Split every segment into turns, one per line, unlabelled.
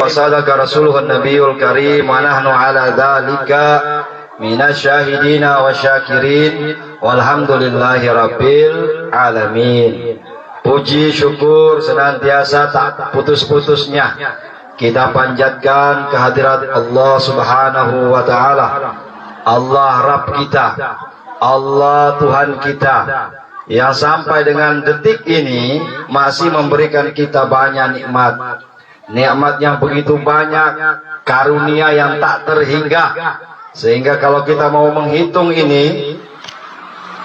Wasadaka Rasulullah Nabiul Karim wa nahnu ala dhalika minasyahidina wa syakirin walhamdulillahi rabbil alamin. Puji syukur senantiasa tak putus-putusnya kita panjatkan kehadirat Allah Subhanahu wa ta'ala, Allah Rabb kita, Allah Tuhan kita, yang sampai dengan detik ini masih memberikan kita banyak nikmat. Nikmat yang begitu banyak, karunia yang tak terhingga, sehingga kalau kita mau menghitung ini,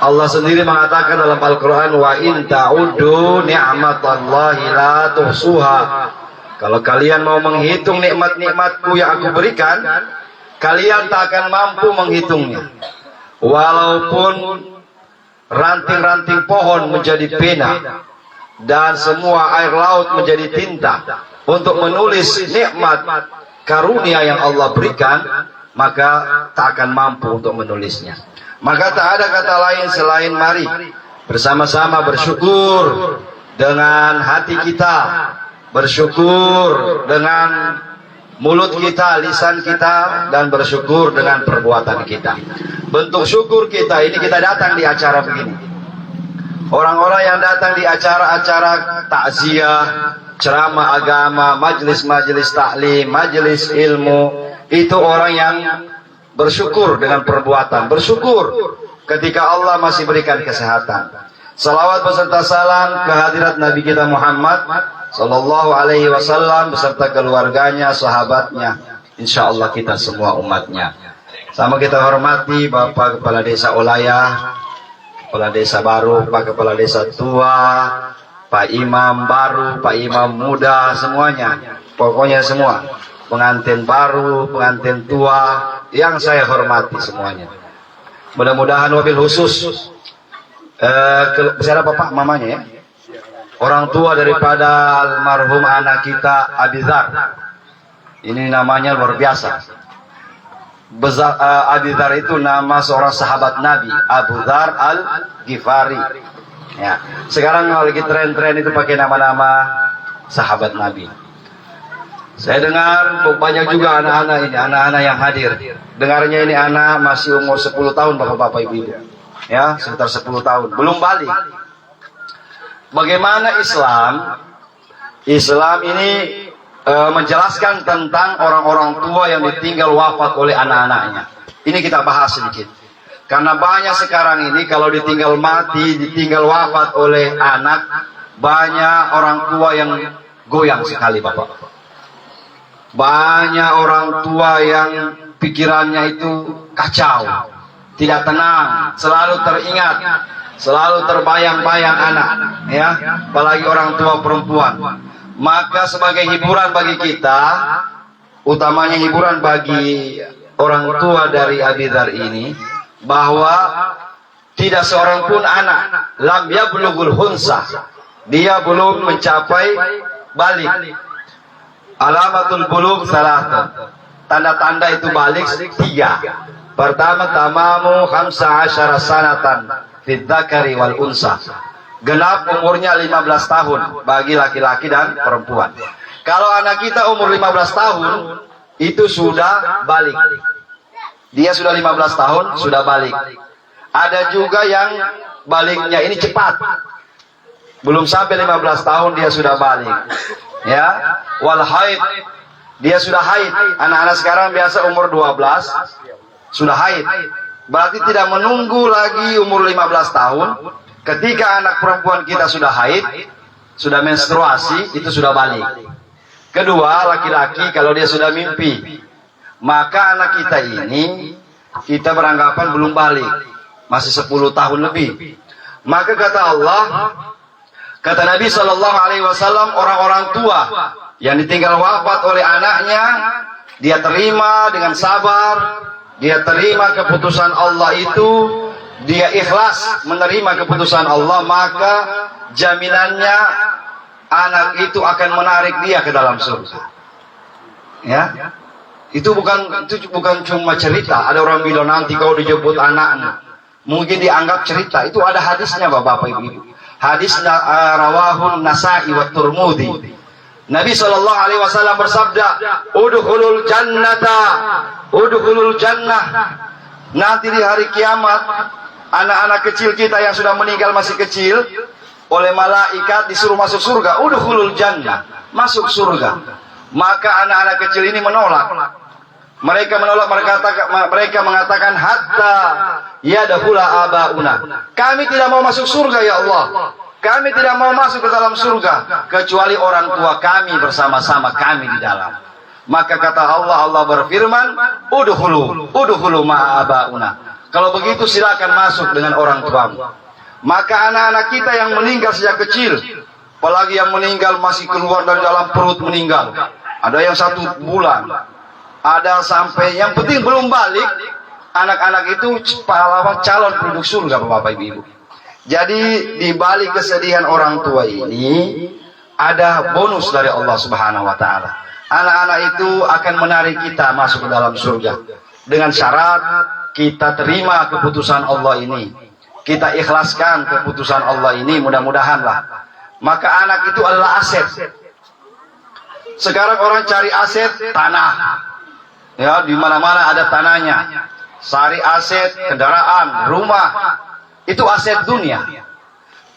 Allah sendiri mengatakan dalam Al-Quran, wa in ta'uddu ni'matallahi la tuhsuha. Kalau kalian mau menghitung nikmat-nikmatku yang aku berikan, kalian tak akan mampu menghitungnya. Walaupun ranting-ranting pohon menjadi pena dan semua air laut menjadi tinta untuk menulis nikmat karunia yang Allah berikan, maka tak akan mampu untuk menulisnya. Maka tak ada kata lain selain mari bersama-sama bersyukur dengan hati kita, bersyukur dengan mulut kita, lisan kita, dan bersyukur dengan perbuatan kita. Bentuk syukur kita ini, kita datang di acara begini. Orang-orang yang datang di acara-acara takziah, ceramah agama, majelis-majelis taklim, majelis ilmu, itu orang yang bersyukur dengan perbuatan. Bersyukur ketika Allah masih berikan kesehatan. Salawat beserta salam kehadirat Nabi kita Muhammad Sallallahu Alaihi Wasallam beserta keluarganya, sahabatnya, insya Allah kita semua umatnya. Sama kita hormati Bapak Kepala Desa Olayah, Kepala Desa baru, Pak Kepala Desa tua, Pak Imam baru, Pak Imam muda, semuanya, pokoknya semua, pengantin baru, pengantin tua, yang saya hormati semuanya. Mudah-mudahan wabil khusus siapa Bapak mamanya ya, orang tua daripada almarhum anak kita Abizar. Ini namanya luar biasa. Abizar itu nama seorang sahabat Nabi, Abu Dzar Al-Ghifari. Ya, sekarang lagi tren-tren itu pakai nama-nama sahabat Nabi. Saya dengar banyak juga anak-anak ini, anak-anak yang hadir. Dengarnya ini anak masih umur 10 tahun bapak-bapak ibu-ibu. Ya, sekitar 10 tahun, belum balik. Bagaimana Islam ini menjelaskan tentang orang-orang tua yang ditinggal wafat oleh anak-anaknya. Ini kita bahas sedikit. Karena banyak sekarang ini kalau ditinggal mati, ditinggal wafat oleh anak, banyak orang tua yang goyang sekali Bapak. Banyak orang tua yang pikirannya itu kacau, tidak tenang, selalu teringat, selalu terbayang-bayang anak, ya, apalagi orang tua perempuan. Maka sebagai hiburan bagi kita, utamanya hiburan bagi orang tua dari Abi Dzar ini, bahwa tidak seorang pun anak lam yablughul hunsa, dia belum mencapai balik. Alamatul bulugh salatun, tanda-tanda itu balik 3. Pertama, tamamu 15 sanatan fid dzakari wal unsa, genap umurnya 15 tahun bagi laki-laki dan perempuan. Kalau anak kita umur 15 tahun itu sudah balik. Dia sudah 15 tahun sudah balik. Ada juga yang baliknya ini cepat. Belum sampai 15 tahun dia sudah balik. Ya, wal haid, dia sudah haid. Anak-anak sekarang biasa umur 12 sudah haid. Berarti tidak menunggu lagi umur 15 tahun. Ketika anak perempuan kita sudah haid, sudah menstruasi, itu sudah balik. Kedua, laki-laki kalau dia sudah mimpi, maka anak kita ini kita beranggapan belum balik, masih 10 tahun lebih. Maka kata Allah, kata Nabi Shallallahu Alaihi Wasallam, orang-orang tua yang ditinggal wafat oleh anaknya, dia terima dengan sabar, dia terima keputusan Allah itu, dia ikhlas menerima keputusan Allah, maka jaminannya anak itu akan menarik dia ke dalam surga. Ya, itu bukan cuma cerita. Ada orang bilang nanti kau dijemput anaknya, mungkin dianggap cerita. Itu ada hadisnya Bapak Ibu. Hadis rawahun Nasa'i wa Tirmidzi. Nabi sallallahu alaihi wasallam bersabda, "Udkhulul jannata, udkhulul jannah." Nanti di hari kiamat, anak-anak kecil kita yang sudah meninggal masih kecil, oleh malaikat disuruh masuk surga. Udkhulul jannah, masuk surga. Maka anak-anak kecil ini menolak. Mereka menolak, mereka mengatakan, hatta yadkhula abauna. Kami tidak mau masuk surga ya Allah. Kami tidak mau masuk ke dalam surga kecuali orang tua kami bersama-sama kami di dalam. Maka kata Allah, Allah berfirman, udkhulu ma'abauna. Kalau begitu silakan masuk dengan orang tuamu. Maka anak-anak kita yang meninggal sejak kecil, apalagi yang meninggal masih keluar dari dalam perut meninggal, ada yang 1 bulan, ada sampai yang penting belum balik, anak-anak itu pahlawan calon penduduk surga, Bapak Ibu. Jadi di balik kesedihan orang tua ini ada bonus dari Allah Subhanahu wa taala. Anak-anak itu akan menarik kita masuk ke dalam surga dengan syarat kita terima keputusan Allah ini. Kita ikhlaskan keputusan Allah ini, mudah-mudahanlah. Maka anak itu adalah aset. Sekarang orang cari aset tanah. Ya, di mana-mana ada tanahnya. Cari aset kendaraan, rumah. Itu aset dunia.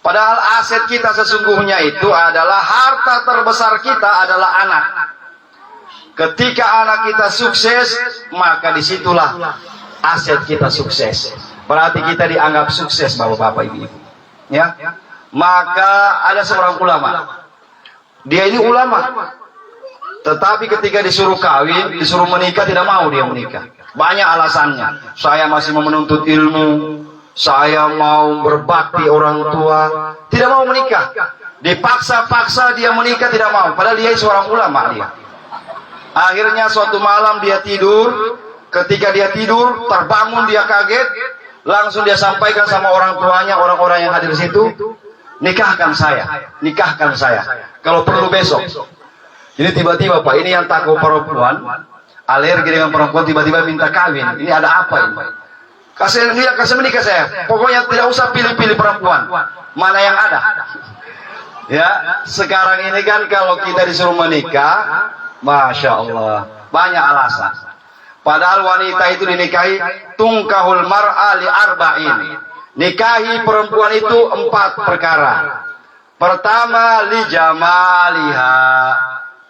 Padahal aset kita sesungguhnya itu adalah harta terbesar kita adalah anak. Ketika anak kita sukses, maka disitulah aset kita sukses. Berarti kita dianggap sukses, bapak-bapak ibu. Ya. Maka ada seorang ulama. Dia ini ulama. Tetapi ketika disuruh kawin, disuruh menikah, tidak mau dia menikah. Banyak alasannya. Saya masih mau menuntut ilmu. Saya mau berbakti orang tua, tidak mau menikah. Dipaksa-paksa dia menikah, tidak mau. Padahal dia seorang ulama dia. Akhirnya suatu malam dia tidur. Ketika dia tidur, terbangun dia kaget. Langsung dia sampaikan sama orang tuanya, orang-orang yang hadir di situ, nikahkan saya, nikahkan saya. Kalau perlu besok. Jadi tiba-tiba Pak, ini yang takut perempuan, alergi dengan perempuan, tiba-tiba minta kawin. Ini ada apa ini? Kasih menikah saya. Pokoknya tidak usah pilih-pilih perempuan. Mana yang ada. Ya, sekarang ini kan kalau kita disuruh menikah, Masya Allah, banyak alasan. Padahal wanita itu dinikahi, tungkahul mar'a li arba'in. Nikahi perempuan itu 4 perkara. Pertama, li jamaliha.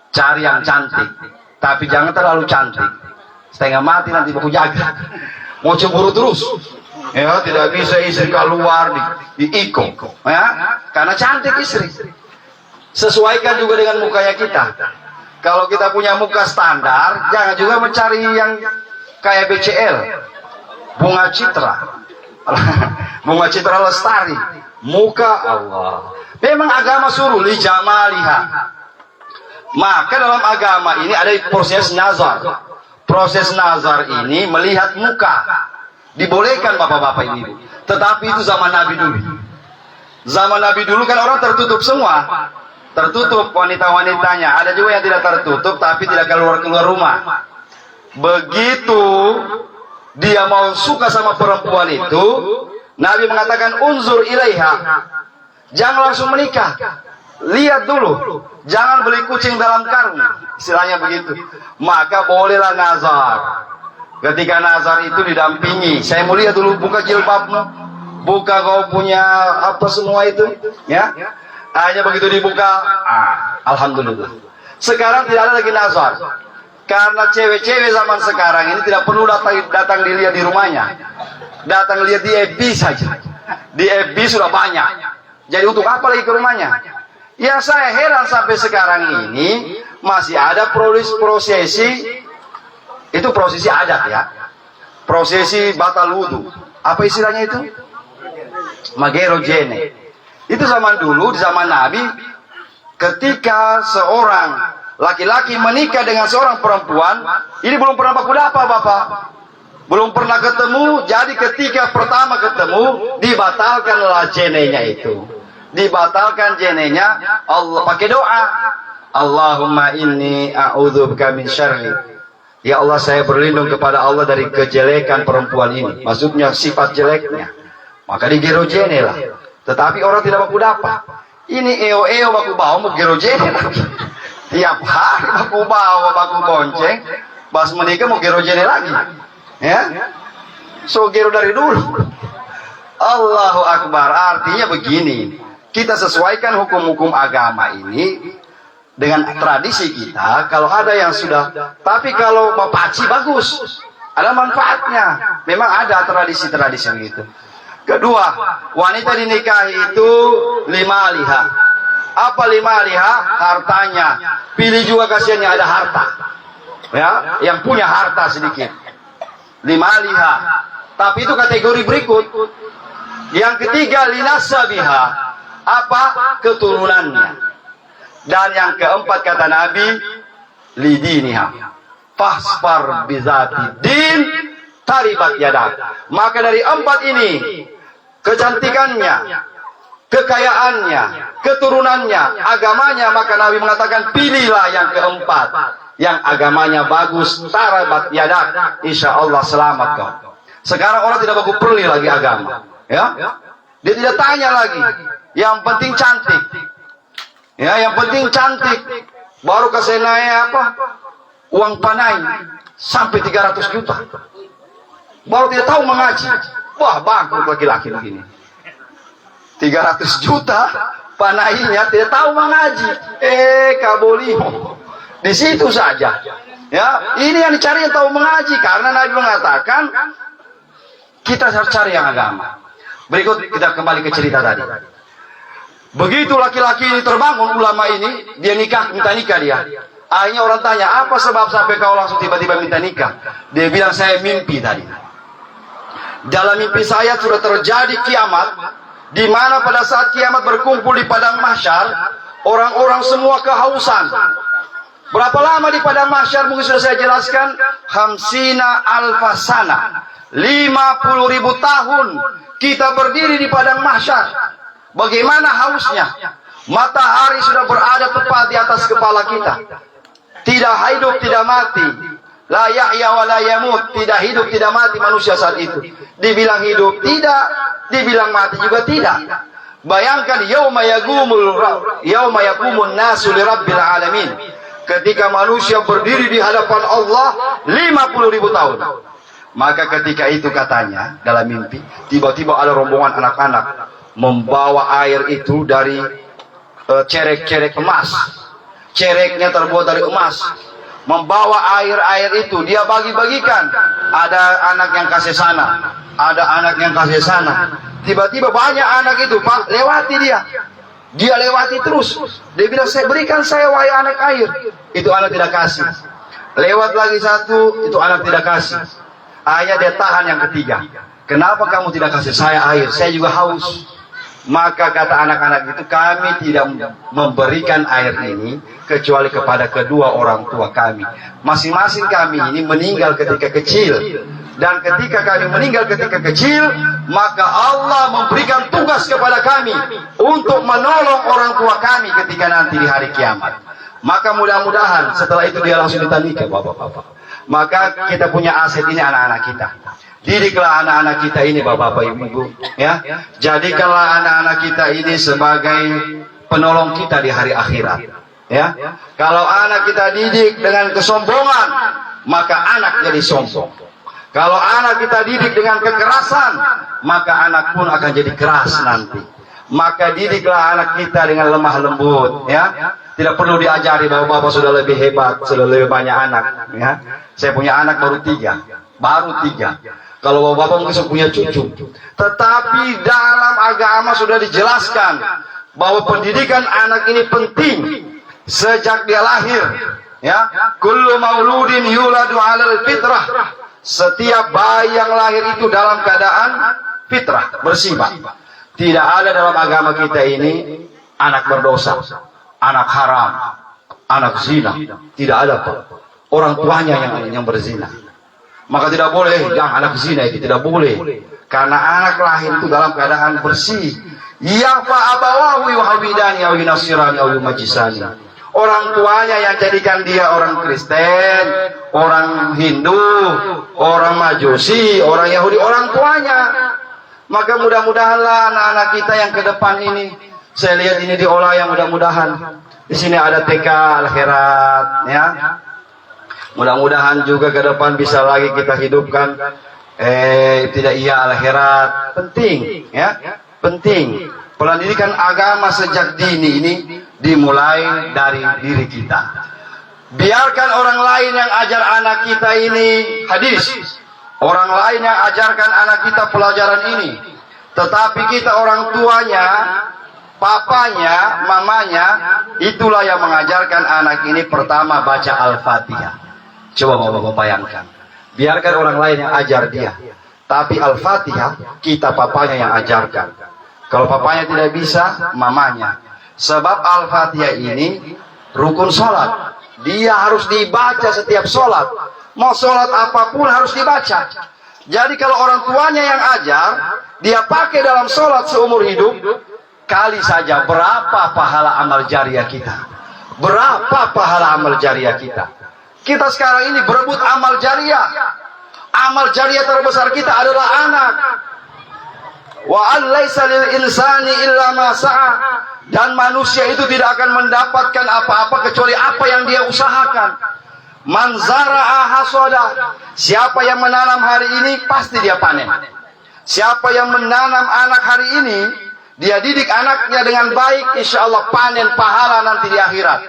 Cari yang cantik. Tapi jangan terlalu cantik. Setengah mati nanti baku jaga. Mau cemburu terus, ya tidak bisa istri keluar diikut, ya karena cantik istri. Sesuaikan juga dengan mukanya kita. Kalau kita punya muka standar, jangan juga mencari yang kayak BCL, Bunga Citra, Bunga Citra Lestari. Muka Allah. Memang agama suruh li jamaliha. Maka dalam agama ini ada proses nazar. Proses nazar ini melihat muka. Dibolehkan bapak-bapak ini. Tetapi itu zaman Nabi dulu. Zaman Nabi dulu kan orang tertutup semua. Tertutup wanita-wanitanya. Ada juga yang tidak tertutup tapi tidak keluar-keluar rumah. Begitu dia mau suka sama perempuan itu, Nabi mengatakan unzur ilaiha. Jangan langsung menikah. Lihat dulu, jangan beli kucing dalam karung, istilahnya begitu. Maka bolehlah nazar. Ketika nazar itu didampingi, saya mau lihat dulu, buka jilbabmu, buka kau punya apa semua itu, ya. Hanya begitu dibuka, alhamdulillah. Sekarang tidak ada lagi nazar, karena cewek-cewek zaman sekarang ini tidak perlu datang dilihat di rumahnya, datang lihat di FB saja. Di FB sudah banyak. Jadi untuk apa lagi ke rumahnya? Ya saya heran sampai sekarang ini masih ada prosesi, itu prosesi adat ya, prosesi batal wudu. Apa istilahnya itu? Magerojene. Itu zaman dulu, di zaman Nabi, ketika seorang laki-laki menikah dengan seorang perempuan, ini belum pernah baku dapat bapak, belum pernah ketemu. Jadi ketika pertama ketemu, dibatalkanlah jenenya itu. Dibatalkan jenenya, Allah pakai doa, Allahumma inni a'udzubika min syarri. Ya Allah, saya berlindung kepada Allah dari kejelekan perempuan ini. Maksudnya sifat jeleknya. Maka digerojene lah. Tetapi orang tidak baku dapat. Ini eo baku bawa mau gerojene lagi. Tiap hari baku bawa, baku bonceng, pas menikah mau gero jene lagi. Ya, so gero dari dulu. Allahu Akbar. Artinya begini, kita sesuaikan hukum-hukum agama ini dengan tradisi kita. Kalau ada yang sudah, tapi kalau mepaci bagus, ada manfaatnya. Memang ada tradisi-tradisi begitu. Kedua, wanita dinikahi itu 5 liha. Apa 5 liha? Hartanya. Pilih juga kasihannya ada harta. Ya, yang punya harta sedikit. 5 liha. Tapi itu kategori berikut. Yang ketiga, linasabiha. Apa? Keturunannya. Dan yang keempat kata Nabi, lidiniha. Fasfar bizati din taribat yadak. Maka dari 4 ini, kecantikannya, kekayaannya, keturunannya, agamanya, maka Nabi mengatakan pilihlah yang keempat, yang agamanya bagus, tarabat yadak, insya Allah selamat kau. Sekarang orang tidak baku perli lagi agama, ya, dia tidak tanya lagi, yang penting cantik, ya, yang penting cantik, baru kasih naik apa, uang panai sampai 300 juta, baru tidak tahu mengaji, wah bagus laki-laki begini. 300 juta panainya tidak tahu mengaji. Kabolimo. Di situ saja. Ya, ini yang dicari yang tahu mengaji karena Nabi mengatakan kita harus cari yang agama. Berikut kita kembali ke cerita tadi. Begitu laki-laki ini terbangun, ulama ini, dia minta nikah dia. Akhirnya orang tanya, apa sebab sampai kau langsung tiba-tiba minta nikah? Dia bilang, saya mimpi tadi. Dalam mimpi saya sudah terjadi kiamat, di mana pada saat kiamat berkumpul di padang mahsyar, orang-orang semua kehausan. Berapa lama di padang mahsyar? Mungkin sudah saya jelaskan. Hamsina alfasana, 50.000 tahun kita berdiri di padang mahsyar. Bagaimana hausnya? Matahari sudah berada tepat di atas kepala kita. Tidak hidup, tidak mati. La yahya wa la yamut. Tidak hidup, tidak mati manusia saat itu. Dibilang hidup tidak, dibilang mati juga tidak. Bayangkan yauma yaqumun nasu li rabbil alamin. Ketika manusia berdiri di hadapan Allah 50.000 tahun. Maka ketika itu katanya dalam mimpi, tiba-tiba ada rombongan anak-anak membawa air itu dari cerek-cerek emas. Cereknya terbuat dari emas. Membawa air-air itu, dia bagi-bagikan. Ada anak yang kasih sana, ada anak yang kasih sana. Tiba-tiba banyak anak itu, Pak, lewati dia. Dia lewati terus. Dia bilang, berikan saya wahai anak air. Itu anak tidak kasih. Lewat lagi satu, itu anak tidak kasih. Akhirnya dia tahan yang ketiga. Kenapa kamu tidak kasih saya air? Saya juga haus. Maka kata anak-anak itu, kami tidak memberikan air ini kecuali kepada kedua orang tua kami. Masing-masing kami ini meninggal ketika kecil. Dan ketika kami meninggal ketika kecil, maka Allah memberikan tugas kepada kami untuk menolong orang tua kami ketika nanti di hari kiamat. Maka mudah-mudahan setelah itu dia langsung ditandingkan, bapak-bapak. Maka kita punya aset ini anak-anak kita. Didiklah anak-anak kita ini, bapak-bapak, ibu-ibu, ya. Jadikanlah anak-anak kita ini sebagai penolong kita di hari akhirat, ya. Kalau anak kita didik dengan kesombongan, maka anak jadi sombong. Kalau anak kita didik dengan kekerasan, maka anak pun akan jadi keras nanti. Maka didiklah anak kita dengan lemah lembut, ya. Tidak perlu diajari bahwa bapak sudah lebih hebat, sudah lebih banyak anak, ya. Saya punya anak baru 3. Kalau bapak mungkin punya cucu. Tetapi dalam agama sudah dijelaskan bahwa pendidikan anak ini penting sejak dia lahir. Ya, kullu mauludin yuladu 'alal fitrah. Setiap bayi yang lahir itu dalam keadaan fitrah, bersifat. Tidak ada dalam agama kita ini anak berdosa, anak haram, anak zina. Tidak ada, Pak. Orang tuanya yang berzina. Maka tidak boleh, yang anak zina itu tidak boleh. Karena anak lahir itu dalam keadaan bersih. Ya fa'abawahu yuhawidani au yunasirani au yumajisani. Orang tuanya yang jadikan dia orang Kristen, orang Hindu, orang Majusi, orang Yahudi, orang tuanya. Maka mudah-mudahanlah anak-anak kita yang ke depan ini Saya lihat ini diolah yang mudah-mudahan. Di sini ada TK akhirat, ya. Mudah-mudahan juga ke depan bisa lagi kita hidupkan tidak iya akhirat. Penting, ya. Penting. Pendidikan agama sejak dini ini dimulai dari diri kita. Biarkan orang lain yang ajar anak kita ini hadis. Orang lain yang ajarkan anak kita pelajaran ini. Tetapi kita orang tuanya, papanya, mamanya, itulah yang mengajarkan anak ini pertama baca Al-Fatihah. Coba Bapak bayangkan. Biarkan orang lain yang ajar dia. Tapi Al-Fatihah, kita papanya yang ajarkan. Kalau papanya tidak bisa, mamanya. Sebab Al-Fatihah ini rukun sholat. Dia harus dibaca setiap sholat. Mau sholat apapun harus dibaca. Jadi kalau orang tuanya yang ajar, dia pakai dalam sholat seumur hidup, kali saja berapa pahala amal jariah kita. Berapa pahala amal jariah kita. Kita sekarang ini berebut amal jariah. Amal jariah terbesar kita adalah anak. Wa an laisa lil insani illa ma sa'a. Dan manusia itu tidak akan mendapatkan apa-apa kecuali apa yang dia usahakan. Man zara'a hasada. Siapa yang menanam hari ini pasti dia panen. Siapa yang menanam anak hari ini, dia didik anaknya dengan baik, insya Allah panen pahala nanti di akhirat.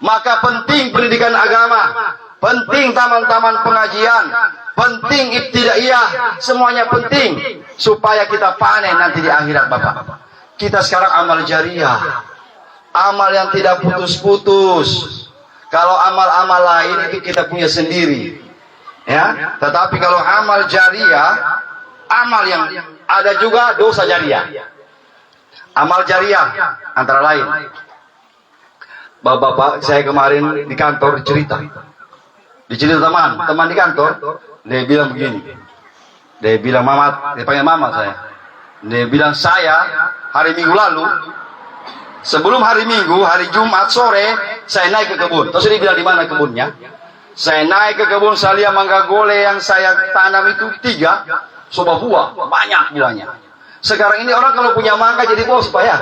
Maka penting pendidikan agama, penting taman-taman pengajian, penting ibtidaiyah, semuanya penting supaya kita panen nanti di akhirat, Bapak. Kita sekarang amal jariah, amal yang tidak putus-putus. Kalau amal-amal lain itu kita punya sendiri, ya. Tetapi kalau amal jariah, amal yang ada juga dosa jariah. Amal jariah antara lain. Bapak-bapak, saya kemarin di kantor cerita teman di kantor, dia bilang begini. Dia bilang Mamat, dia panggil Mamat saya. Dia bilang saya hari Minggu lalu, sebelum hari Minggu, hari Jumat sore, saya naik ke kebun. Terus dia bilang di mana kebunnya? Saya naik ke kebun, saya lihat mangga gole yang saya tanam itu 3, soba buah, banyak bilangnya. Sekarang ini orang kalau punya mangga jadi bos, Pak ya.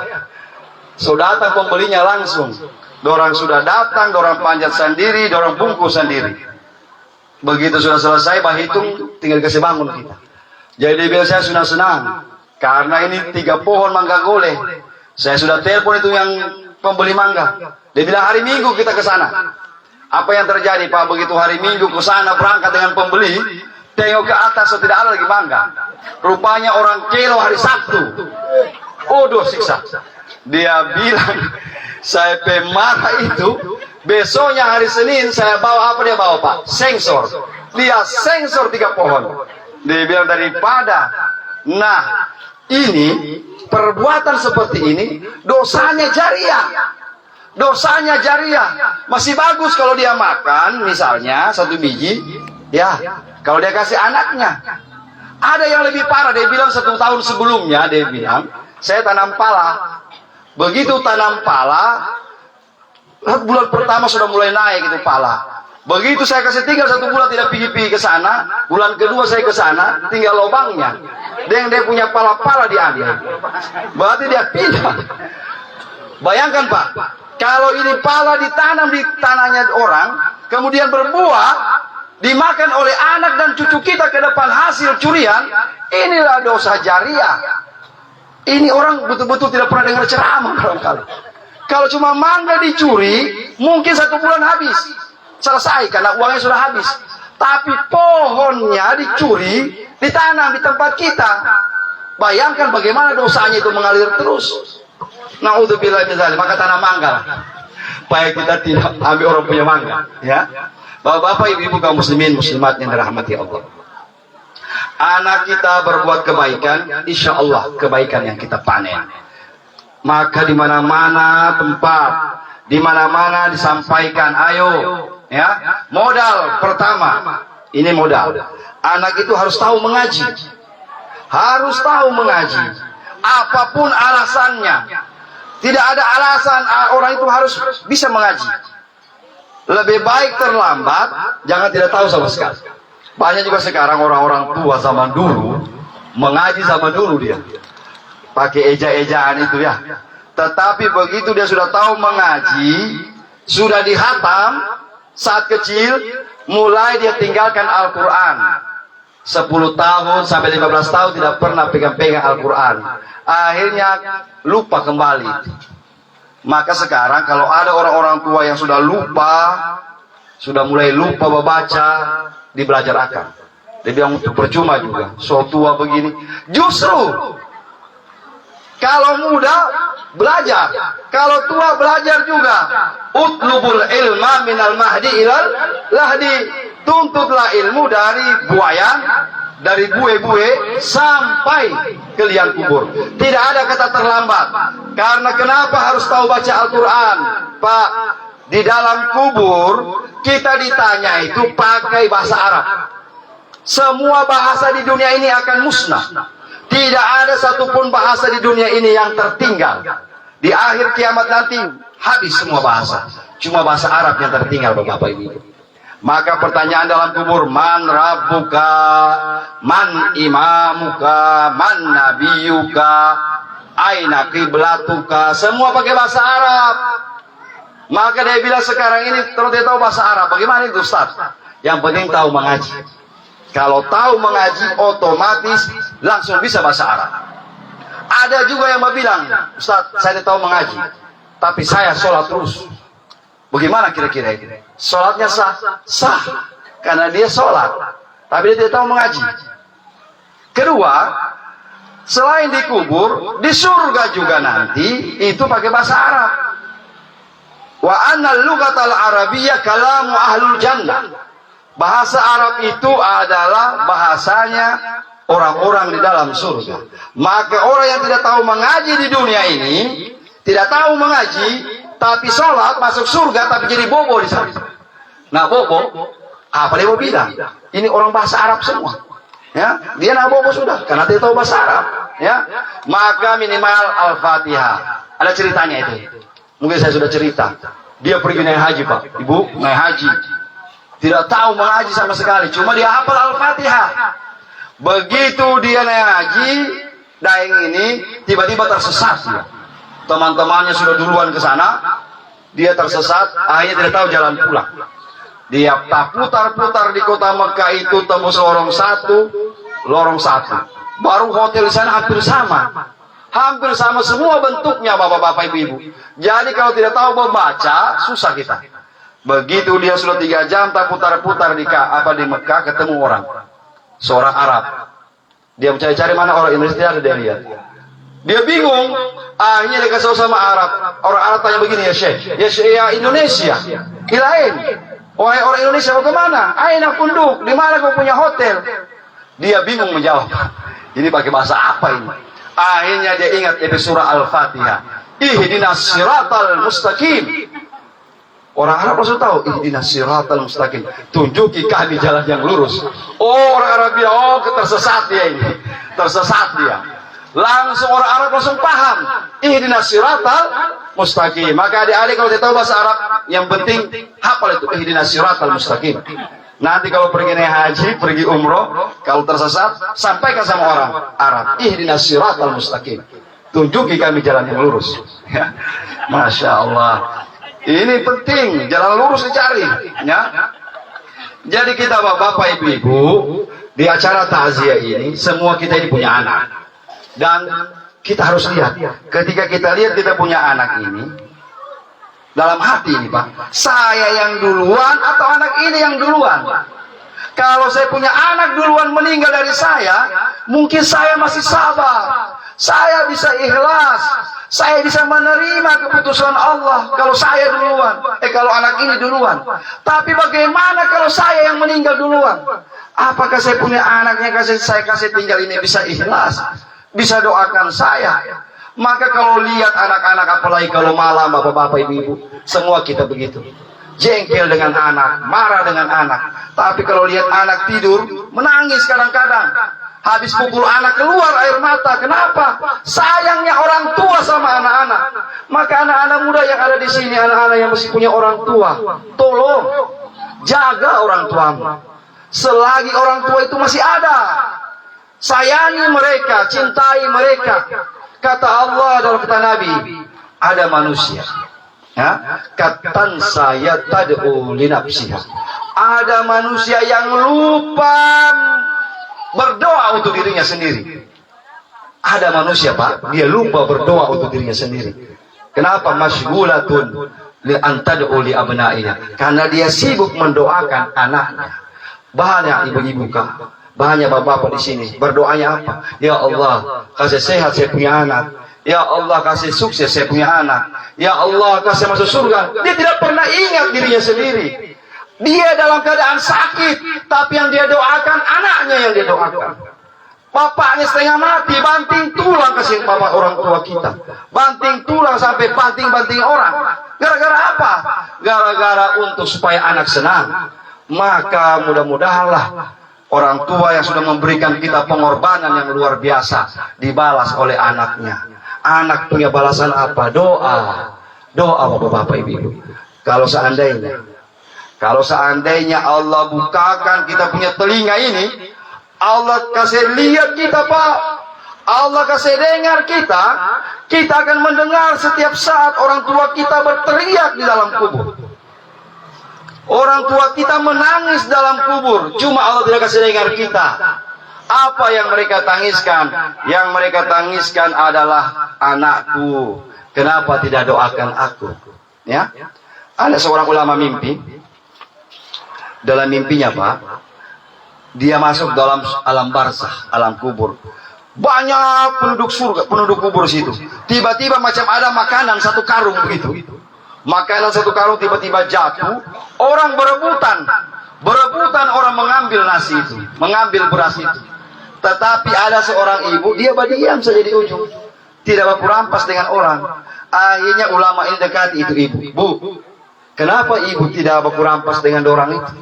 So datang pembelinya langsung. Dorang sudah datang, dorang panjat sendiri, dorang bungkus sendiri. Begitu sudah selesai, bahitung tinggal kasih bangun kita. Jadi dia bilang saya sudah senang. Karena ini 3 pohon mangga gole. Saya sudah telepon itu yang pembeli mangga. Dia bilang hari Minggu kita ke sana. Apa yang terjadi Pak? Begitu hari Minggu ke sana berangkat dengan pembeli, tengok ke atas so tidak ada lagi mangga. Rupanya orang kilo hari Sabtu. Aduh siksa. Dia bilang saya pemarah itu. Besoknya hari Senin saya bawa apa dia bawa Pak? Sensor. Dia sensor 3 pohon. Dia bilang daripada. Nah ini perbuatan seperti ini dosanya jariah. Dosanya jariah. Masih bagus kalau dia makan misalnya 1 biji. Ya kalau dia kasih anaknya. Ada yang lebih parah. Dia bilang 1 tahun sebelumnya dia bilang saya tanam pala. Begitu tanam pala, bulan pertama sudah mulai naik itu pala. Begitu saya kasih tinggal 1 bulan tidak pergi ke sana, bulan kedua saya ke sana, tinggal lubangnya. Dia punya pala-pala diambil. Berarti dia pindah. Bayangkan Pak, kalau ini pala ditanam di tanahnya orang, kemudian berbuah, dimakan oleh anak dan cucu kita ke depan hasil curian, inilah dosa jariah. Ini orang betul-betul tidak pernah dengar ceramah barangkali. Kalau cuma mangga dicuri, mungkin 1 bulan habis. Selesai, karena uangnya sudah habis. Tapi pohonnya dicuri, ditanam di tempat kita. Bayangkan bagaimana dosanya itu mengalir terus. Na'udzubillah min dzalik, maka tanam mangga. Supaya kita tidak ambil orang punya mangga. Ya, Bapak-bapak, ibu-ibu kaum muslimin, muslimat yang dirahmati Allah. Anak kita berbuat kebaikan, insya Allah kebaikan yang kita panen. Maka di mana-mana tempat, di mana-mana disampaikan, ayo, ya. Modal pertama, ini modal. Anak itu harus tahu mengaji, harus tahu mengaji. Apapun alasannya, tidak ada alasan orang itu harus bisa mengaji. Lebih baik terlambat, jangan tidak tahu sama sekali. Banyak juga sekarang orang-orang tua zaman dulu mengaji zaman dulu dia pakai eja-ejaan itu ya. Tetapi begitu dia sudah tahu mengaji, sudah dihatam saat kecil, mulai dia tinggalkan Al-Quran. 10 tahun sampai 15 tahun tidak pernah pegang-pegang Al-Quran. Akhirnya lupa kembali. Maka sekarang kalau ada orang-orang tua yang sudah lupa, sudah mulai lupa membaca, dibelajar akan. Dia bilang untuk percuma juga, so tua begini. Justru kalau muda belajar, kalau tua belajar juga. Utlubul ilma minal mahdi ilal lahdi. Tuntutlah ilmu dari buayan, dari bue-bue sampai ke liang kubur. Tidak ada kata terlambat. Karena kenapa harus tahu baca Al-Quran? Pak, di dalam kubur kita ditanya itu pakai bahasa Arab. Semua bahasa di dunia ini akan musnah. Tidak ada satupun bahasa di dunia ini yang tertinggal. Di akhir kiamat nanti habis semua bahasa. Cuma bahasa Arab yang tertinggal, Bapak Ibu. Maka pertanyaan dalam kubur, man rabbuka, man imamuka, man nabiyuka, aina qiblatuka, semua pakai bahasa Arab. Maka dia bilang sekarang ini terus dia tahu bahasa Arab. Bagaimana itu Ustaz? Yang penting tahu mengaji. Kalau tahu mengaji otomatis langsung bisa bahasa Arab. Ada juga yang bilang, Ustaz, saya tahu mengaji, tapi saya sholat terus. Bagaimana kira-kira itu? Sholatnya sah? Sah. Karena dia sholat. Tapi dia tidak tahu mengaji. Kedua, selain dikubur, di surga juga nanti, itu pakai bahasa Arab. Wa annal lughatal arabiyyah kalamu ahlul jannah. Bahasa Arab itu adalah bahasanya orang-orang di dalam surga. Maka orang yang tidak tahu mengaji di dunia ini, tidak tahu mengaji, tapi sholat masuk surga, tapi jadi bobo di sana. Nah bobo, apa dia mau bilang? Ini orang bahasa Arab semua. Ya, dia nak bobo sudah, karena dia tahu bahasa Arab. Ya, maka minimal Al-Fatihah. Ada ceritanya itu. Mungkin saya sudah cerita. Dia pergi naik haji, Pak. Ibu naik haji, tidak tahu mengaji sama sekali. Cuma dia hafal Al-Fatihah. Begitu dia naik haji, daeng ini tiba-tiba tersesat dia. Teman-temannya sudah duluan ke sana, dia tersesat, akhirnya tidak tahu jalan pulang. Dia tak putar-putar di kota Mekah itu, tembus lorong satu. Baru hotel di sana hampir sama semua bentuknya, bapak-bapak, ibu-ibu. Jadi kalau tidak tahu membaca, susah kita. Begitu dia sudah 3 jam tak putar-putar di Mekah, ketemu orang, seorang Arab. Dia mencari-cari mana orang Indonesia, ada dia lihat. Dia bingung, akhirnya dia kasih sama Arab. Orang Arab tanya begini, ya Syekh, ya Indonesia, kirain, wahai orang Indonesia mau kemana? Aina kunduk, di mana kau punya hotel? Dia bingung menjawab. Ini pakai bahasa apa ini? Akhirnya dia ingat itu surah Al-Fatihah. Ihdinas siratal mustaqim. Orang Arab langsung tahu, ihdinas siratal mustaqim. Tunjuki kami jalan yang lurus. Oh, orang Arab bilang, oh tersesat dia ini. Tersesat dia. Langsung orang Arab langsung paham. Ihdinas siratal mustaqim. Maka adik-adik kalau tidak tahu bahasa Arab, yang penting hafal itu ihdinas siratal mustaqim. Nanti kalau pergi naik haji, pergi umroh, kalau tersesat, sampaikan sama orang Arab, ihdinas siratal mustaqim. Tunjuki kami jalan yang lurus. Ya. Masya Allah. Ini penting, jalan lurus dicari. Ya. Jadi kita bapak ibu-ibu, di acara takziah ini, semua kita ini punya anak. Dan kita harus lihat, ketika kita lihat kita punya anak ini, dalam hati ini Pak, saya yang duluan atau anak ini yang duluan? Kalau saya punya anak duluan meninggal dari saya, mungkin saya masih sabar, saya bisa ikhlas, saya bisa menerima keputusan Allah kalau saya duluan, kalau anak ini duluan. Tapi bagaimana kalau saya yang meninggal duluan? Apakah saya punya anaknya saya kasih tinggal ini bisa ikhlas? Bisa doakan saya. Maka kalau lihat anak-anak, apalagi kalau malam, bapak-bapak, ibu-ibu, semua kita begitu. Jengkel dengan anak, marah dengan anak. Tapi kalau lihat anak tidur, menangis kadang-kadang. Habis pukul anak keluar air mata. Kenapa? Sayangnya orang tua sama anak-anak. Maka anak-anak muda yang ada di sini, anak-anak yang masih punya orang tua, tolong jaga orang tuamu. Selagi orang tua itu masih ada, sayangi mereka, cintai mereka. Kata Allah dalam kata Nabi, ada manusia, ya, katan saya tad'u li nafsiha. Ada manusia yang lupa berdoa untuk dirinya sendiri. Ada manusia, Pak, dia lupa berdoa untuk dirinya sendiri. Kenapa? Masyghulatun li antad'u li abnaiha. Karena dia sibuk mendoakan anaknya. Banyak ibu-ibu, Kak, banyak bapak-bapak di sini berdoanya apa? Ya Allah, kasih sehat saya punya anak. Ya Allah, kasih sukses saya punya anak. Ya Allah, kasih masuk surga. Dia tidak pernah ingat dirinya sendiri. Dia dalam keadaan sakit, tapi yang dia doakan anaknya yang dia doakan. Bapaknya setengah mati, banting tulang kasih bapak orang tua kita. Banting tulang sampai banting-banting orang. Gara-gara apa? Gara-gara untuk supaya anak senang. Maka mudah-mudahanlah orang tua yang sudah memberikan kita pengorbanan yang luar biasa dibalas oleh anaknya. Anak punya balasan apa? Doa. Doa, bapak-bapak, ibu-ibu. Kalau seandainya Allah bukakan kita punya telinga ini, Allah kasih lihat kita, Pak, Allah kasih dengar kita, kita akan mendengar setiap saat orang tua kita berteriak di dalam kubur. Orang tua kita menangis dalam kubur, cuma Allah tidak kasih dengar kita. Apa yang mereka tangiskan? Yang mereka tangiskan adalah anakku. Kenapa tidak doakan aku? Ya, ada seorang ulama mimpi. Dalam mimpinya, Pak, dia masuk dalam alam barzakh, alam kubur. Banyak penduduk surga, penduduk kubur situ. Tiba-tiba macam ada makanan satu karung begitu. Makanan satu karung tiba-tiba jatuh. Orang berebutan orang mengambil nasi itu, mengambil beras itu. Tetapi ada seorang ibu, dia berdiam saja di ujung, tidak baku rampas dengan orang. Akhirnya ulama ini dekati itu ibu. Bu, kenapa ibu tidak baku rampas dengan orang itu?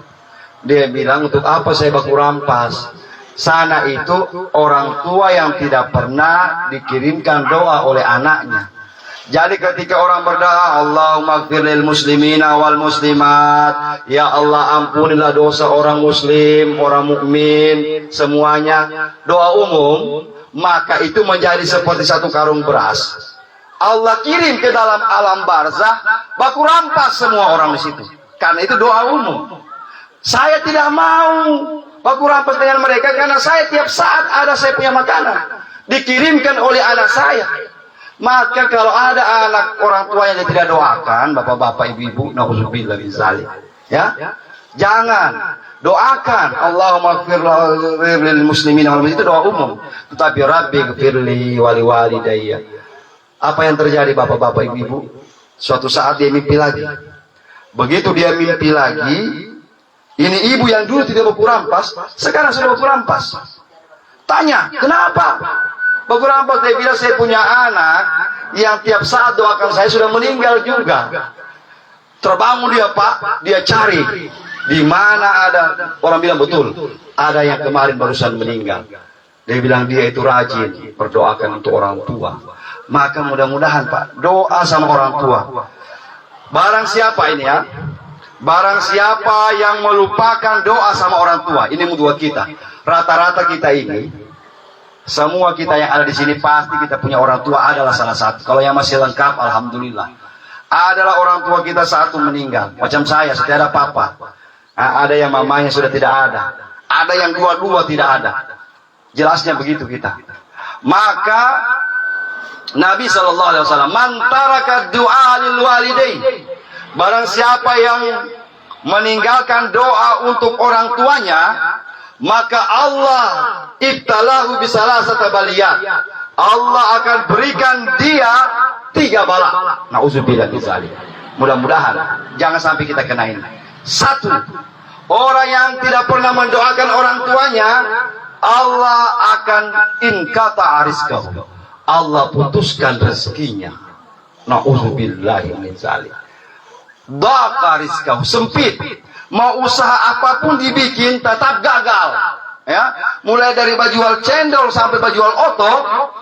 Dia bilang, untuk apa saya baku rampas? Sana itu orang tua yang tidak pernah dikirimkan doa oleh anaknya. Jadi ketika orang berdoa, Allahumma ighfir lil muslimina wal muslimat, ya Allah ampunilah dosa orang muslim, orang mukmin, semuanya, doa umum, maka itu menjadi seperti satu karung beras. Allah kirim ke dalam alam barzakh, baku rampas semua orang di situ. Karena itu doa umum. Saya tidak mau baku rampas dengan mereka, karena saya tiap saat ada saya punya makanan dikirimkan oleh anak saya. Maka kalau ada anak orang tua yang tidak doakan, bapak-bapak, ibu-ibu, nauzubillah min zalik, ya, jangan doakan Allahumma ighfir lil muslimin wal muslimat, itu doa umum. Tetapi Rabbi ighfirli wali walidayya. Apa yang terjadi, bapak-bapak, ibu-ibu? Suatu saat dia mimpi lagi. Begitu dia mimpi lagi, ini ibu yang dulu tidak baku rampas, sekarang sudah baku rampas. Tanya, kenapa baku rampas? Dia bilang, saya punya anak yang tiap saat doakan saya, sudah meninggal juga. Terbangun dia, Pak, dia cari di mana ada. Orang bilang betul, ada yang kemarin barusan meninggal. Dia bilang dia itu rajin berdoakan untuk orang tua. Maka mudah-mudahan, Pak, doa sama orang tua. Barang siapa ini, ya, barang siapa yang melupakan doa sama orang tua, ini mudah kita. Rata-rata kita ini, semua kita yang ada di sini pasti kita punya orang tua adalah salah satu. Kalau yang masih lengkap, alhamdulillah. Adalah orang tua kita satu meninggal. Macam saya ada papa. Ada yang mamanya sudah tidak ada. Ada yang dua-dua tidak ada. Jelasnya begitu kita. Maka Nabi SAW, man taraka du'a lil walidain. Barang siapa yang meninggalkan doa untuk orang tuanya, maka Allah ibtalahu bisalasati baliyat. Allah akan berikan dia 3 bala. Nauzubillah min dzalik. Mudah-mudahan jangan sampai kita kena ini. 1, orang yang tidak pernah mendoakan orang tuanya, Allah akan inkata rizqahu. Allah putuskan rezekinya. Nauzubillah min dzalik. Dhaqa rizqahu, sempit. Mau usaha apapun dibikin tetap gagal. Ya, mulai dari jual cendol sampai jual oto,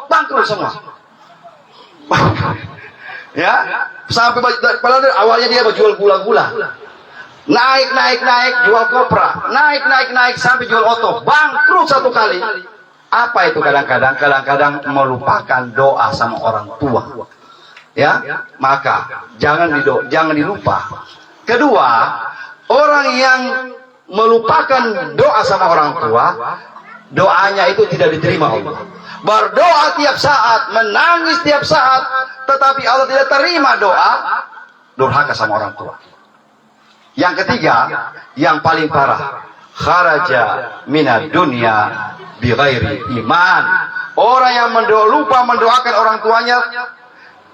bangkrut semua. Ya, sampai padahal awalnya dia jual gula-gula. Naik jual kopra, naik sampai jual oto, bangkrut satu kali. Apa itu? Kadang-kadang melupakan doa sama orang tua. Ya, maka jangan dilupa. Kedua, orang yang melupakan doa sama orang tua, doanya itu tidak diterima Allah. Berdoa tiap saat, menangis tiap saat, tetapi Allah tidak terima doa, durhaka sama orang tua. Yang ketiga, yang paling parah, kharaja minad dunya bighairi iman. Orang yang lupa mendoakan orang tuanya,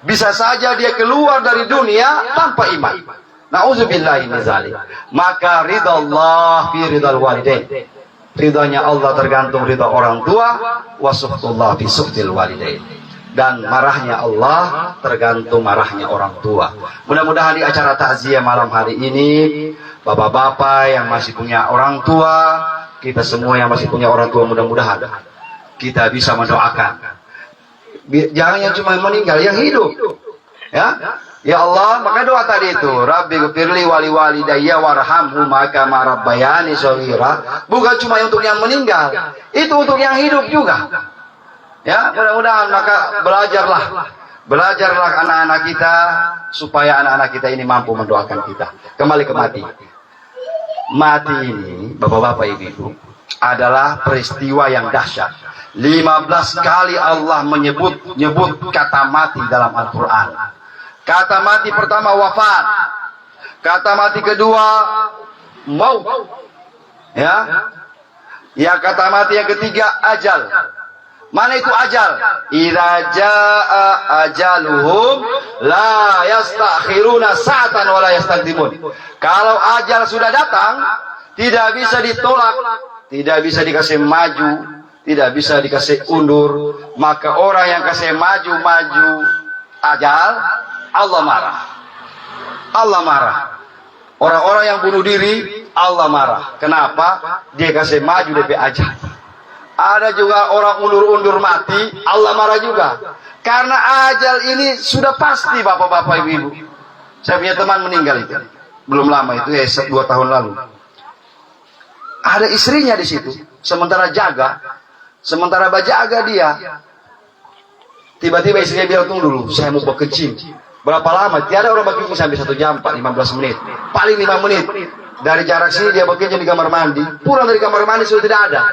bisa saja dia keluar dari dunia tanpa iman. Nauzubillahi min dzalik. Maka ridha Allah fi ridhal walidain. Ridhonya Allah tergantung ridha orang tua, wa suhtullah fi suhtil walidain. Dan marahnya Allah tergantung marahnya orang tua. Mudah-mudahan di acara takziah malam hari ini, bapak-bapak yang masih punya orang tua, kita semua yang masih punya orang tua, mudah-mudahan kita bisa mendoakan. Jangan yang cuma meninggal, yang hidup. Ya Allah, maka doa tadi itu, Rabbi ghfirli wali walidayya warhamhuma kama rabbayani shaghira, bukan cuma untuk yang meninggal, itu untuk yang hidup juga. Ya, mudah-mudahan maka belajarlah anak-anak kita supaya anak-anak kita ini mampu mendoakan kita. Kembali ke mati. Mati ini, bapak-bapak ibu-ibu, adalah peristiwa yang dahsyat. 15 kali Allah menyebut kata mati dalam Al-Quran. Kata mati pertama wafat. Kata mati kedua maut. Ya, kata mati yang ketiga ajal. Mana itu ajal? Idza jaa ajaluhum la yastakhiruna sa'atan wa la yastaqdimun. Kalau ajal sudah datang, tidak bisa ditolak, tidak bisa dikasih maju, tidak bisa dikasih undur. Maka orang yang kasih maju ajal, Allah marah. Allah marah. Orang-orang yang bunuh diri, Allah marah. Kenapa? Dia kasih maju DP ajal. Ada juga orang undur-undur mati, Allah marah juga. Karena ajal ini sudah pasti, bapak-bapak ibu-ibu. Saya punya teman meninggal itu. Belum lama itu, 2 tahun lalu. Ada istrinya di situ. Sementara bajaga dia. Tiba-tiba istrinya bilang, tunggu dulu, saya mau berkencing. Berapa lama? Tiada orang berkencing sampai 1 jam, 15 menit. Paling 5 menit. Dari jarak sini dia berkencing di kamar mandi. Pulang dari kamar mandi sudah tidak ada.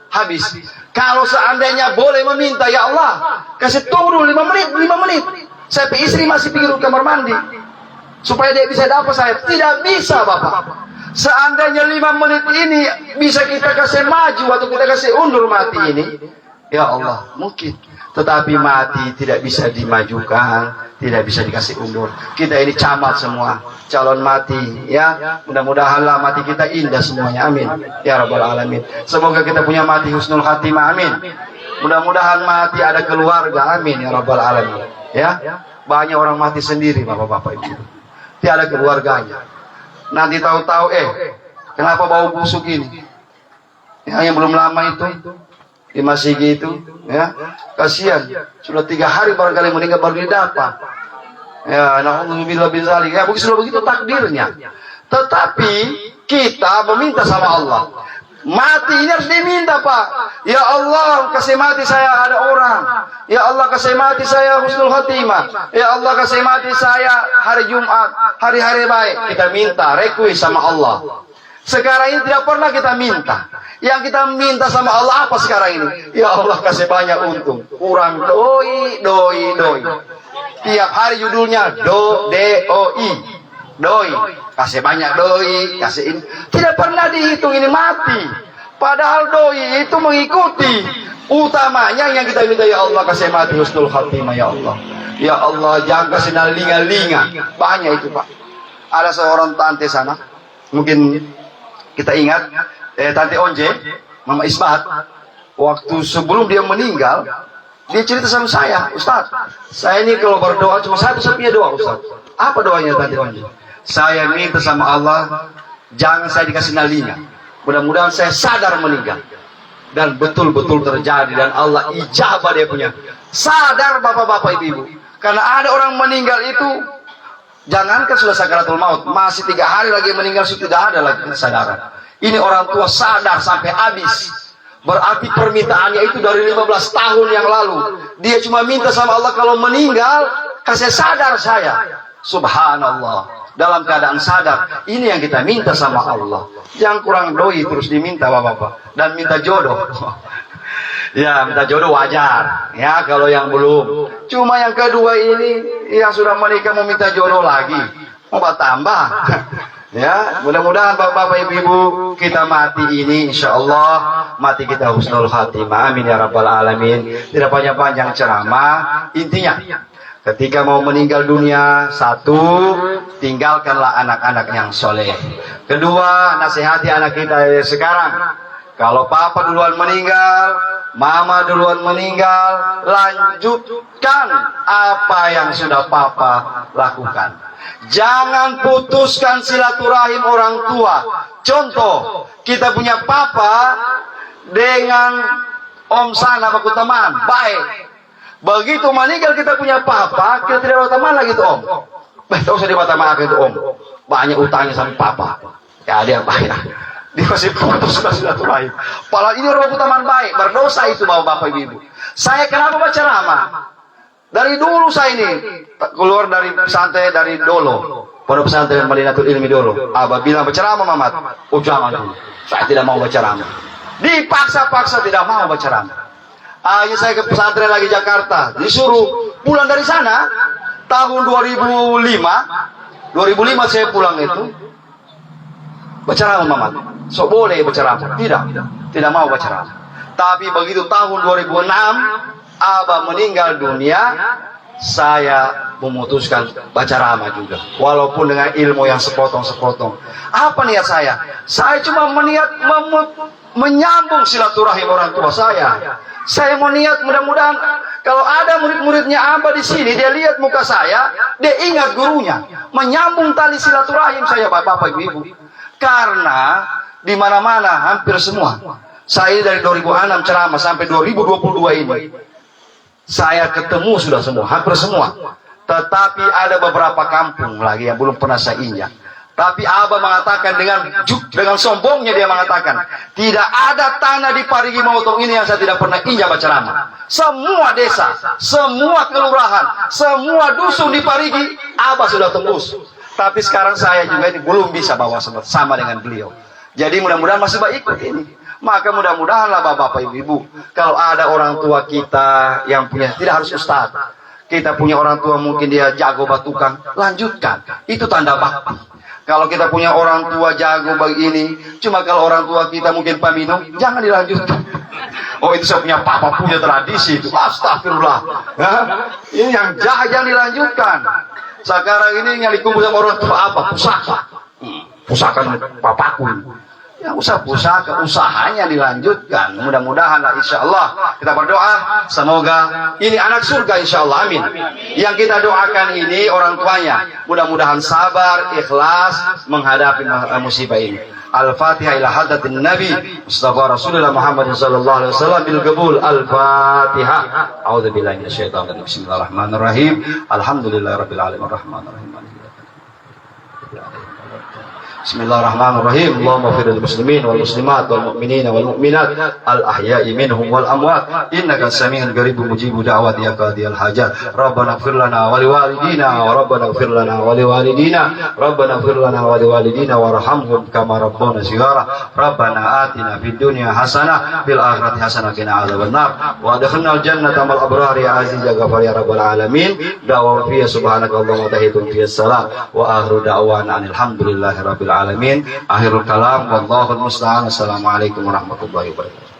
Habis. Kalau seandainya boleh meminta, ya Allah, kasih tunggu dulu 5 menit. Saya istri masih pergi ke kamar mandi. Supaya dia bisa dapat saya. Tidak bisa, Bapak. Seandainya 5 menit ini bisa kita kasih maju atau kita kasih undur mati ini, ya Allah, mungkin. Tetapi mati tidak bisa dimajukan, tidak bisa dikasih undur. Kita ini camat semua, calon mati, ya. Mudah-mudahanlah mati kita indah semuanya, amin. Ya Rabbal Alamin. Semoga kita punya mati husnul khatimah, amin. Mudah-mudahan mati ada keluarga, amin ya Rabbal Alamin. Ya, banyak orang mati sendiri, bapak-bapak ibu. Tiada keluarganya. Nanti tahu-tahu, kenapa bau busuk ini? Ya, yang belum lama itu. Di masjid itu, ya, kasihan, sudah 3 hari barangkali meninggal baru didapat. Ya, na'udzubillah bin zalik. Ya, sudah begitu takdirnya. Tetapi kita meminta sama Allah. Mati ini harus diminta, Pak. Ya Allah, kasih mati saya ada orang. Ya Allah, kasih mati saya husnul khatimah. Ya Allah, kasih mati saya hari Jumat, hari-hari baik. Kita minta request sama Allah. Sekarang ini tidak pernah kita minta. Yang kita minta sama Allah apa sekarang ini? Ya Allah, kasih banyak untung. Kurang doi. Tiap hari judulnya doi. Kasih banyak doi, kasih ini. Tidak pernah dihitung ini mati. Padahal doi itu mengikuti. Utamanya yang kita minta, ya Allah, kasih mati husnul khatimah, ya Allah. Ya Allah, jangan kasih linga-linga. Banyak itu, Pak. Ada seorang tante sana. Mungkin kita ingat, Tante Onje, Mama Isbat, waktu sebelum dia meninggal, dia cerita sama saya, Ustaz, saya ini kalau berdoa cuma satu-satunya doa, Ustaz. Apa doanya Tante Onje? Saya minta sama Allah, jangan saya dikasih nalinga. Mudah-mudahan saya sadar meninggal. Dan betul-betul terjadi, dan Allah ijabah dia punya. Sadar bapak-bapak ibu-ibu. Karena ada orang meninggal itu, jangankan sudah sakaratul maut, masih 3 hari lagi meninggal, sudah tidak ada lagi kesadaran. Ini orang tua sadar sampai habis. Berarti permintaannya itu dari 15 tahun yang lalu. Dia cuma minta sama Allah kalau meninggal, kasih sadar saya. Subhanallah. Dalam keadaan sadar, ini yang kita minta sama Allah. Jangan kurang doi terus diminta bapak-bapak. Dan minta jodoh. Ya, minta jodoh wajar. Ya, kalau yang belum. Cuma yang kedua ini, yang sudah menikah mau minta jodoh lagi. Mau tambah. Ya, mudah-mudahan bapak-bapak ibu-ibu kita mati ini insya Allah mati kita husnul khatimah. Amin ya rabbal alamin. Tidak panjang-panjang ceramah. Intinya, ketika mau meninggal dunia, satu, tinggalkanlah anak-anak yang soleh. Kedua, nasihati anak kita sekarang. Kalau papa duluan meninggal, mama duluan meninggal, lanjutkan apa yang sudah papa lakukan. Jangan putuskan silaturahim orang tua. Contoh, kita punya papa dengan om sana baku teman, baik. Begitu meninggal kita punya papa, kita tidak ada teman lagi tuh om. Tak usah dibatama itu om. Banyak utangnya sama papa. Ya dia bayar. Dia masih putuskan silaturahim. Padahal ini orang teman baik, berdosa itu bapak ibu. Saya kenapa baca ceramah? Dari dulu saya ini keluar dari pesantren dari Dolo, pondok pesantren Madinatul Ilmi Dolo. Abah bilang berceramah Mamat, oh jangan dulu. Saya tidak mau berceramah. Dipaksa-paksa tidak mau berceramah. Akhirnya saya ke pesantren lagi Jakarta, disuruh pulang dari sana tahun 2005 saya pulang itu berceramah Mamat. So boleh berceramah? Tidak mau berceramah. Tapi begitu tahun 2006 Abah meninggal dunia, saya memutuskan baca ceramah juga. Walaupun dengan ilmu yang sepotong-sepotong. Apa niat saya? Saya cuma meniat menyambung silaturahim orang tua saya. Saya mau niat mudah-mudahan kalau ada murid-muridnya Abah di sini, dia lihat muka saya, dia ingat gurunya. Menyambung tali silaturahim saya, bapak ibu. Karena di mana-mana hampir semua. Saya dari 2006 ceramah sampai 2022 ini. Saya ketemu sudah semua, hampir semua. Tetapi ada beberapa kampung lagi yang belum pernah saya injak. Tapi Abah mengatakan dengan sombongnya dia mengatakan, tidak ada tanah di Parigi Motong ini yang saya tidak pernah injak ceramah. Semua desa, semua kelurahan, semua dusun di Parigi, Abah sudah tembus. Tapi sekarang saya juga ini belum bisa bawa sama dengan beliau. Jadi mudah-mudahan masih baik ikut ini. Maka mudah-mudahanlah bapak ibu, kalau ada orang tua kita yang punya, tidak harus ustaz, kita punya orang tua mungkin dia jago batukan, lanjutkan, itu tanda bakti. Kalau kita punya orang tua jago begini, cuma kalau orang tua kita mungkin paminum, jangan dilanjutkan. Oh itu saya punya papa punya tradisi itu, astagfirullah. Ya? Ini yang jangan dilanjutkan. Sekarang ini yang dikumpul sama orang tua apa? Pusaka. Pusaka papaku. Ya pusaka usahanya dilanjutkan. Mudah-mudahan lah insya Allah kita berdoa semoga ini anak surga insya Allah, amin. Yang kita doakan ini orang tuanya mudah-mudahan sabar ikhlas menghadapi musibah ini. Al-Fatihah ila hadratin Nabi Mustafa Rasulullah Muhammad sallallahu alaihi wasallam bil qabul. Al-Fatihah. A'udzubillahi minasyaitonir rajim. Bismillahirrahmanirrahim. Alhamdulillahirabbil alamin arrahmanir rahim. Bismillahirrahmanirrahim. Allahumma ighfir lil muslimin wal muslimat wal mu'minina wal mu'minat al ahya'i minhum wal amwat innaka sami'un qaribun mujibud da'wati ya qadiyal hajat. Rabbana ighfir lana wa liwalidina wa rabbana ighfir lana wa liwalidina rabbana ighfir lana wa liwalidina warhamhum kama rabbana shighara. Rabbana atina fid dunya hasanah fil akhirati hasanah qina adzabannar wa adkhilnal jannata mal abrar ya aziz ya ghafar ya rabbal alamin. Da'wa fiya subhanakallahumma wa tahiyatun fiyas salam wa akhiru da'wana alhamdulillahi rabbil alamin. Akhirul kalam wallahu musta'an. Assalamualaikum warahmatullahi wabarakatuh.